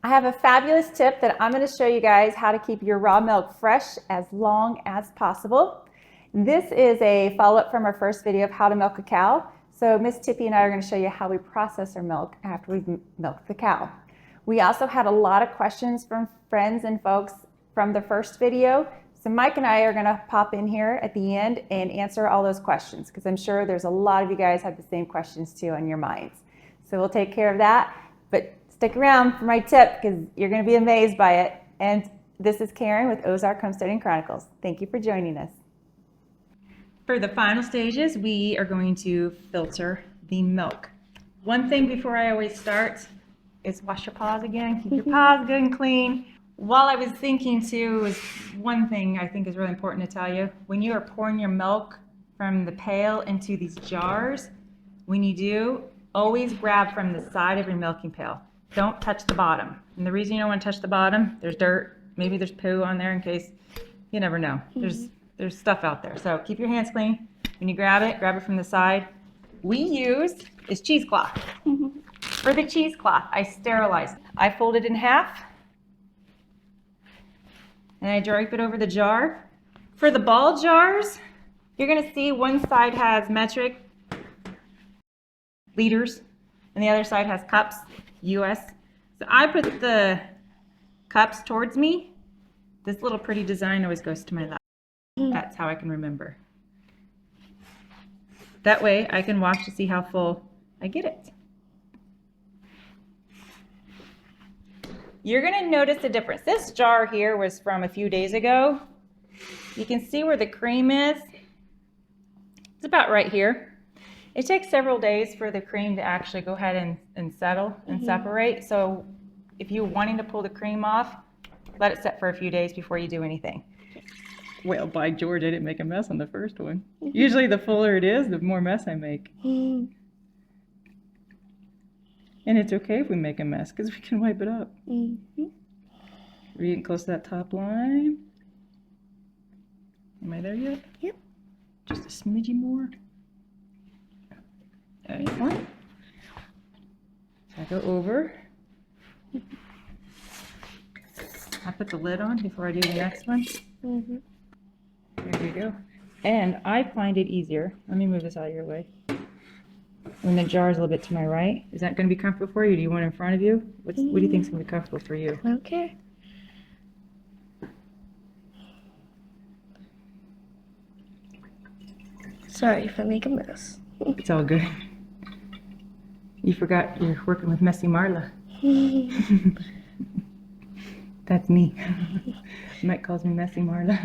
I have a fabulous tip that I'm going to show you guys how to keep your raw milk fresh as long as possible. This is a follow-up from our first video of how to milk a cow. So Miss Tippy and I are going to show you how we process our milk after we've milked the cow. We also had a lot of questions from friends and folks from the first video. So Mike and I are going to pop in here at the end and answer all those questions because I'm sure there's a lot of you guys have the same questions too on your minds. So we'll take care of that. But stick around for my tip because you're going to be amazed by it. And this is Karen with Ozark Homesteading Chronicles. Thank you for joining us. For the final stages, we are going to filter the milk. One thing before I always start is wash your paws again. Keep your paws good and clean. While I was thinking too, is one thing I think is really important to tell you. When you are pouring your milk from the pail into these jars, when you do, always grab from the side of your milking pail. Don't touch the bottom. And the reason you don't want to touch the bottom, there's dirt, maybe there's poo on there in case, you never know. There's stuff out there. So keep your hands clean. When you grab it from the side. We use is cheesecloth. For the cheesecloth, I sterilize. I fold it in half and I drape it over the jar. For the ball jars, you're gonna see one side has metric liters and the other side has cups, US. So I put the cups towards me. This little pretty design always goes to my left. That's how I can remember. That way I can watch to see how full I get it. You're gonna notice a difference. This jar here was from a few days ago. You can see where the cream is. It's about right here. It takes several days for the cream to actually go ahead and settle and separate. So if you're wanting to pull the cream off, let it set for a few days before you do anything. Well, by George, I didn't make a mess on the first one. Usually the fuller it is, the more mess I make. And it's okay if we make a mess because we can wipe it up. We're getting close to that top line. Am I there yet? Yep. Just a smidgy more. Excellent. So I go over. I put the lid on before I do the next one. There you go. And I find it easier. Let me move this out of your way. When the jar is a little bit to my right, is that going to be comfortable for you? Do you want it in front of you? What do you think is going to be comfortable for you? Okay. Sorry if I make a mess. It's all good. You forgot you're working with Messy Marla. That's me. Mike calls me Messy Marla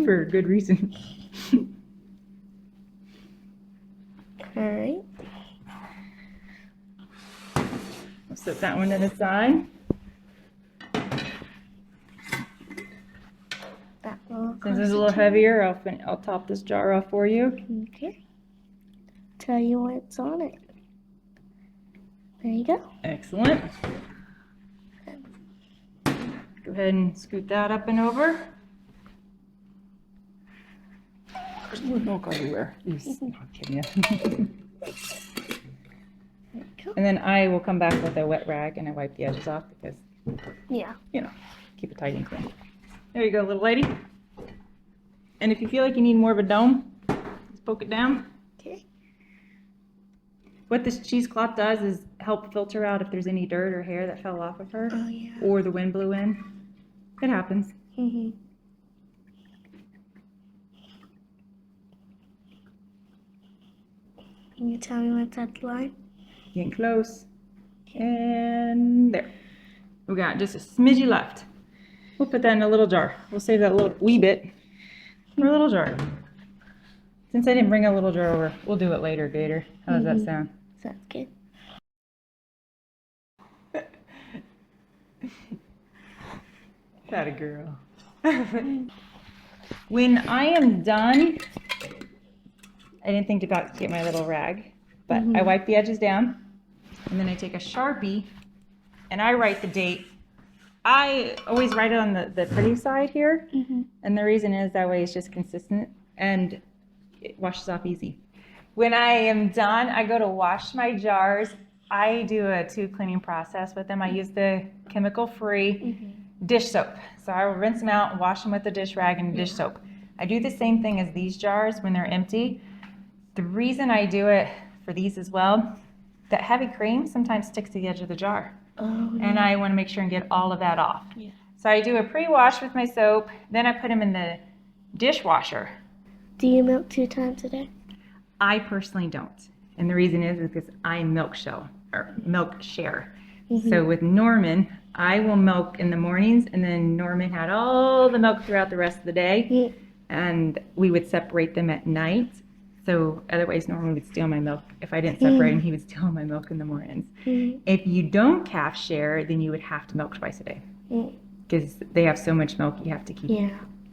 for a good reason. All right. I'll set that one to the side. That will Since it's a little heavier, I'll top this jar off for you. Okay. Tell you what's on it. There you go. Excellent. Go ahead and scoot that up and over. There's more milk everywhere. I'm kidding you. And then I will come back with a wet rag and I wipe the edges off because, you know, keep it tight and clean. There you go, little lady. And if you feel like you need more of a dome, just poke it down. Okay. What this cheesecloth does is help filter out if there's any dirt or hair that fell off of her. Oh, yeah. Or the wind blew in. It happens. Can you tell me what's at the line? Getting close. And there. We got just a smidgy left. We'll put that in a little jar. We'll save that little wee bit for a little jar. Since I didn't bring a little jar over, we'll do it later, Gator. How does that sound? Sounds good. That a girl. When I am done, I didn't think about get my little rag, but I wipe the edges down, and then I take a Sharpie, and I write the date. I always write it on the pretty side here, and the reason is that way it's just consistent, and it washes off easy. When I am done, I go to wash my jars I do a tube cleaning process with them. I use the chemical-free dish soap. So I will rinse them out and wash them with a dish rag and dish soap. I do the same thing as these jars when they're empty. The reason I do it for these as well, that heavy cream sometimes sticks to the edge of the jar. And I want to make sure and get all of that off. So I do a pre-wash with my soap, then I put them in the dishwasher. Do you milk 2 times a day? I personally don't. And the reason is because I milk share. So with Norman, I will milk in the mornings, and then Norman had all the milk throughout the rest of the day, and we would separate them at night. So otherwise Norman would steal my milk. If I didn't separate him, he would steal my milk in the mornings. If you don't calf share, then you would have to milk twice a day. Because they have so much milk, you have to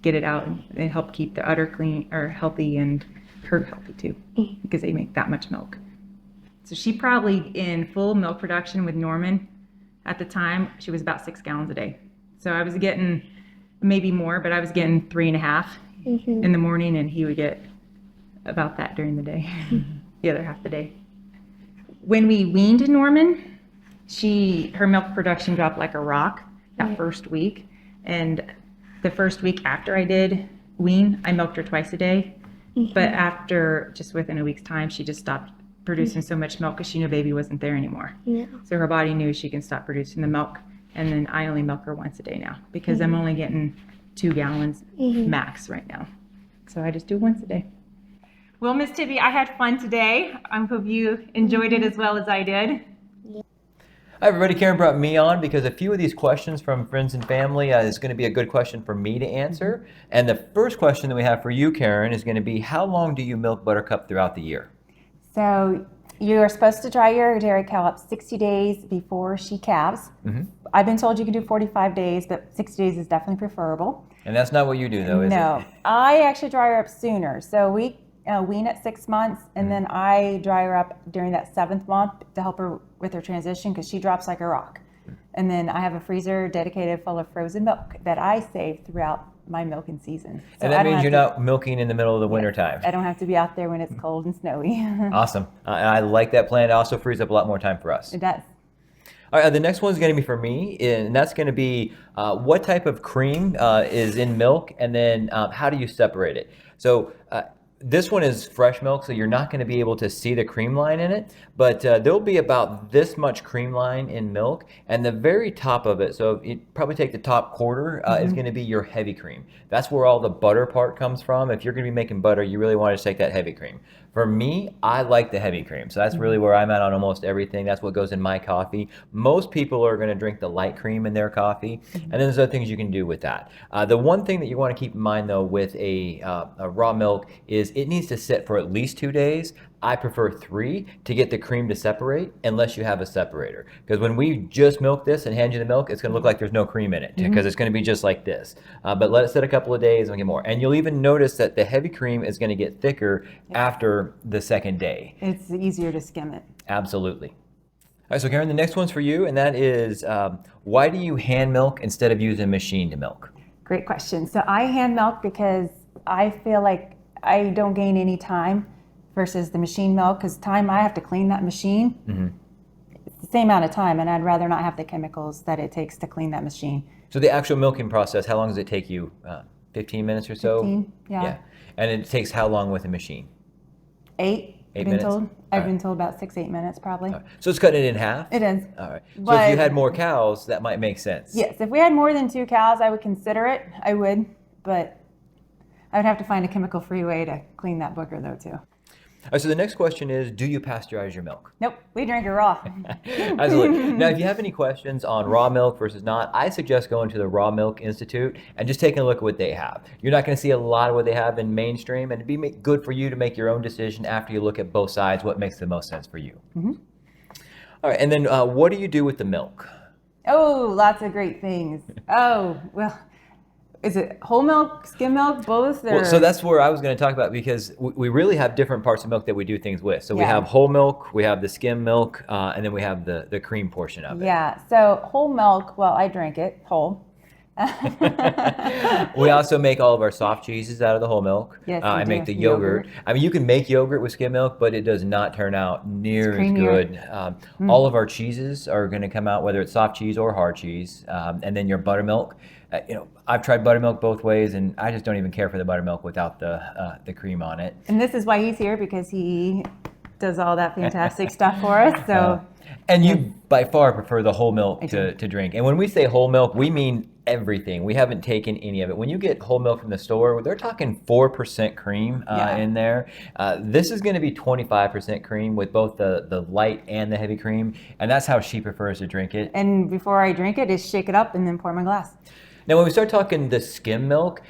get it out and help keep the udder clean or healthy, and her healthy too, because they make that much milk. So she probably, in full milk production with Norman at the time, she was about 6 gallons a day. So I was getting maybe more, but I was getting 3.5 in the morning, and he would get about that during the day, the other half the day. When we weaned Norman, her milk production dropped like a rock that first week. And the first week after I did wean, I milked her twice a day. But after, just within a week's time, she just stopped producing so much milk because she knew baby wasn't there anymore. So her body knew she can stop producing the milk. And then I only milk her once a day now because I'm only getting 2 gallons max right now. So I just do once a day. Well, Miss Tibby, I had fun today. I hope you enjoyed it as well as I did. Hi everybody, Karen brought me on because a few of these questions from friends and family is going to be a good question for me to answer. And the first question that we have for you, Karen, is going to be, how long do you milk Buttercup throughout the year? So you are supposed to dry your dairy cow up 60 days before she calves. I've been told you can do 45 days, but 60 days is definitely preferable. And that's not what you do though, is it? No, I actually dry her up sooner. So we wean at 6 months, and then I dry her up during that 7th month to help her with her transition because she drops like a rock. And then I have a freezer dedicated full of frozen milk that I save throughout my milking season. So and that means you're not milking in the middle of the winter time. I don't have to be out there when it's cold and snowy. Awesome. I like that plan. It also frees up a lot more time for us. It does. All right, the next one's going to be for me, and that's going to be what type of cream is in milk, and then how do you separate it? So this one is fresh milk, so you're not going to be able to see the cream line in it, but there'll be about this much cream line in milk, and the very top of it, so you probably take the top quarter, is going to be your heavy cream. That's where all the butter part comes from. If you're going to be making butter, you really want to take that heavy cream. For me, I like the heavy cream, so that's really where I'm at on almost everything. That's what goes in my coffee. Most people are going to drink the light cream in their coffee, and then there's other things you can do with that. The one thing that you want to keep in mind, though, with a raw milk is it needs to sit for at least 2 days. I prefer 3 to get the cream to separate unless you have a separator. Because when we just milk this and hand you the milk, it's going to look like there's no cream in it because it's going to be just like this. But let it sit a couple of days and get more. And you'll even notice that the heavy cream is going to get thicker after the 2nd day. It's easier to skim it. Absolutely. All right, so Karen, the next one's for you, and that is, why do you hand milk instead of using a machine to milk? Great question. So I hand milk because I feel like I don't gain any time versus the machine milk, because time I have to clean that machine, it's the same amount of time, and I'd rather not have the chemicals that it takes to clean that machine. So the actual milking process, how long does it take you? 15 minutes or so? 15, yeah. And it takes how long with a machine? 8. 8 minutes? I've been told about 6-8 minutes probably. Right. So it's cutting it in half? It is. All right. So But if you had more cows, that might make sense. yes, if we had more than 2 cows, I would consider it. I would, but I would have to find a chemical-free way to clean that booger though too. All right, so the next question is, do you pasteurize your milk? Nope, we drink it raw. Absolutely. Now, if you have any questions on raw milk versus not, I suggest going to the Raw Milk Institute and just taking a look at what they have. You're not going to see a lot of what they have in mainstream, and it'd be good for you to make your own decision after you look at both sides, what makes the most sense for you. All right, and then what do you do with the milk? Oh, lots of great things. Oh, well, is it whole milk, skim milk, both? Or? Well, so that's where I was going to talk about, because we really have different parts of milk that we do things with. So we have whole milk, we have the skim milk, and then we have the cream portion of it. Yeah, so whole milk, well, I drink it whole. We also make all of our soft cheeses out of the whole milk. Yes, I you make do. the yogurt. I mean, you can make yogurt with skim milk, but it does not turn out near as creamier. good. All of our cheeses are going to come out, whether it's soft cheese or hard cheese. And then your buttermilk. I've tried buttermilk both ways, and I just don't even care for the buttermilk without the cream on it. And this is why he's here, because he does all that fantastic stuff for us. So, and you by far prefer the whole milk to drink. And when we say whole milk, we mean everything. We haven't taken any of it. When you get whole milk from the store, they're talking 4% cream in there. This is going to be 25% cream with both the light and the heavy cream. And that's how she prefers to drink it. and before I drink it, is shake it up and then pour my glass. Now, when we start talking the skim milk,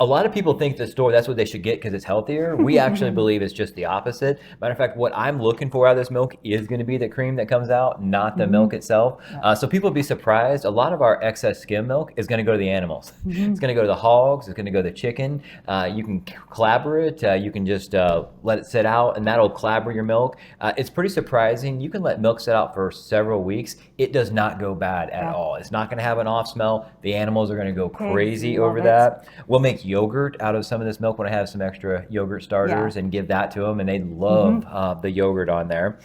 a lot of people think the store, that's what they should get because it's healthier. We actually believe it's just the opposite. Matter of fact, what I'm looking for out of this milk is going to be the cream that comes out, not the milk itself. So people be surprised. A lot of our excess skim milk is going to go to the animals. It's going to go to the hogs. It's going to go to the chicken. You can clabber it. You can just let it sit out, and that'll clabber your milk. It's pretty surprising. You can let milk sit out for several weeks. It does not go bad at all. It's not going to have an off smell. The animals are going to go crazy over that. We'll make yogurt out of some of this milk when I have some extra yogurt starters and give that to them, and they love the yogurt on there.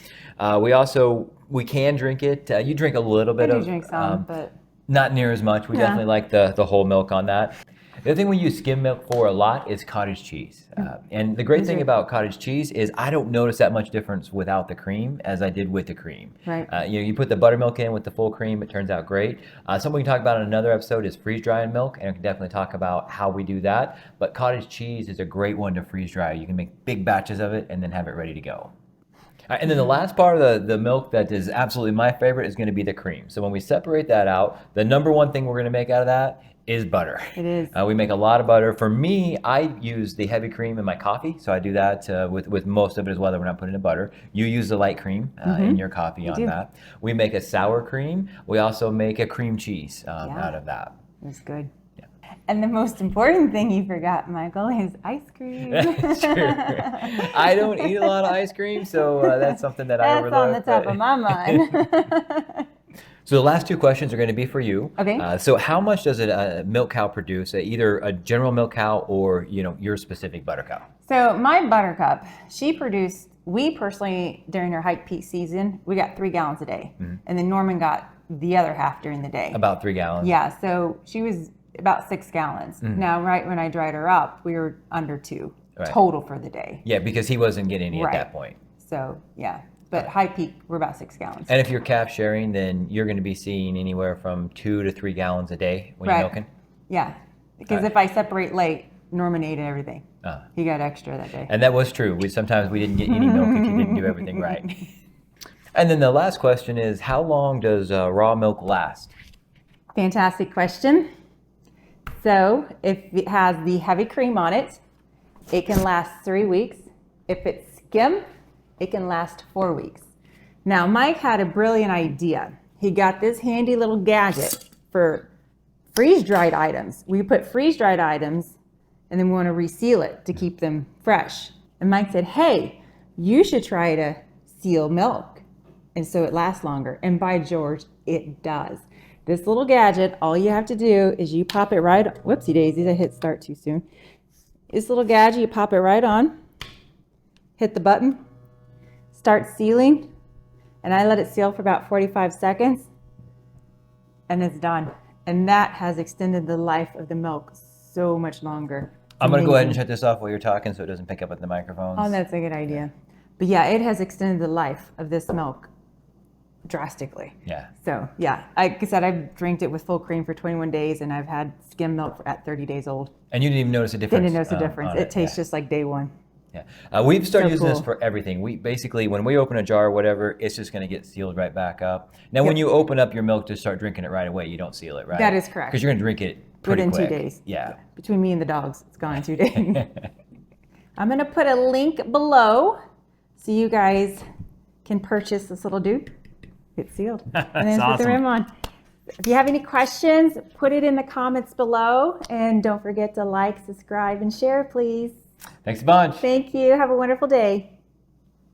We can drink it. You drink a little bit I do of drink some, but not near as much. We definitely like the whole milk on that. The other thing we use skim milk for a lot is cottage cheese. And the great thing about cottage cheese is I don't notice that much difference without the cream as I did with the cream. Right. You put the buttermilk in with the full cream, it turns out great. Something we can talk about in another episode is freeze drying milk, and we can definitely talk about how we do that. But cottage cheese is a great one to freeze dry. You can make big batches of it and then have it ready to go. And then the last part of the milk that is absolutely my favorite is going to be the cream. So when we separate that out, the number one thing we're going to make out of that is butter. it is. We make a lot of butter. For me, I use the heavy cream in my coffee, so I do that with most of it as well that we're not putting in butter. You use the light cream in your coffee on that. We make a sour cream. We also make a cream cheese out of that. It's good. And the most important thing you forgot, Michael, is ice cream. That's true. I don't eat a lot of ice cream, so that's something that I overlook. That's on the top of my mind. So the last two questions are going to be for you. Okay. So how much does a milk cow produce? Either a general milk cow or your specific butter cow? So my buttercup, we personally, during her hike peak season, we got 3 gallons a day. And then Norman got the other half during the day. About 3 gallons. Yeah, so she was about 6 gallons. Now, right when I dried her up, we were under 2 total for the day. Yeah, because he wasn't getting any at that point. So, yeah. But high peak, we're about 6 gallons. And if you're calf sharing, then you're going to be seeing anywhere from 2 to 3 gallons a day when you're milking? Yeah, because if I separate late, Norman ate everything. He got extra that day. And that was true. Sometimes we didn't get any milk if you didn't do everything right. And then the last question is, how long does raw milk last? Fantastic question. So if it has the heavy cream on it, it can last 3 weeks. If it's skim, it can last 4 weeks. Now, Mike had a brilliant idea. He got this handy little gadget for freeze-dried items. We put freeze-dried items, and then we want to reseal it to keep them fresh. And Mike said, hey, you should try to seal milk, and so it lasts longer. And by George, it does. This little gadget, all you have to do is you pop it right, whoopsie daisies, I hit start too soon. This little gadget, you pop it right on, hit the button, start sealing, and I let it seal for about 45 seconds, and it's done. And that has extended the life of the milk so much longer. I'm going to go ahead and shut this off while you're talking so it doesn't pick up at the microphones. Oh, that's a good idea. But yeah, it has extended the life of this milk drastically. Yeah. So yeah, like I said, I've drank it with full cream for 21 days, and I've had skim milk at 30 days old. And you didn't even notice a difference? Didn't notice a difference. It tastes just like day one. Yeah, we've started using this cool. for everything. We basically, when we open a jar or whatever, it's just going to get sealed right back up. Now, when you open up your milk to start drinking it right away, you don't seal it, right? That is correct. Because you're going to drink it pretty within quick. 2 days. Yeah. Between me and the dogs, it's gone in 2 days. I'm going to put a link below so you guys can purchase this little dude. It's sealed. And then put the rim on. If you have any questions, put it in the comments below. And don't forget to like, subscribe, and share, please. Thanks a bunch. Thank you. Have a wonderful day.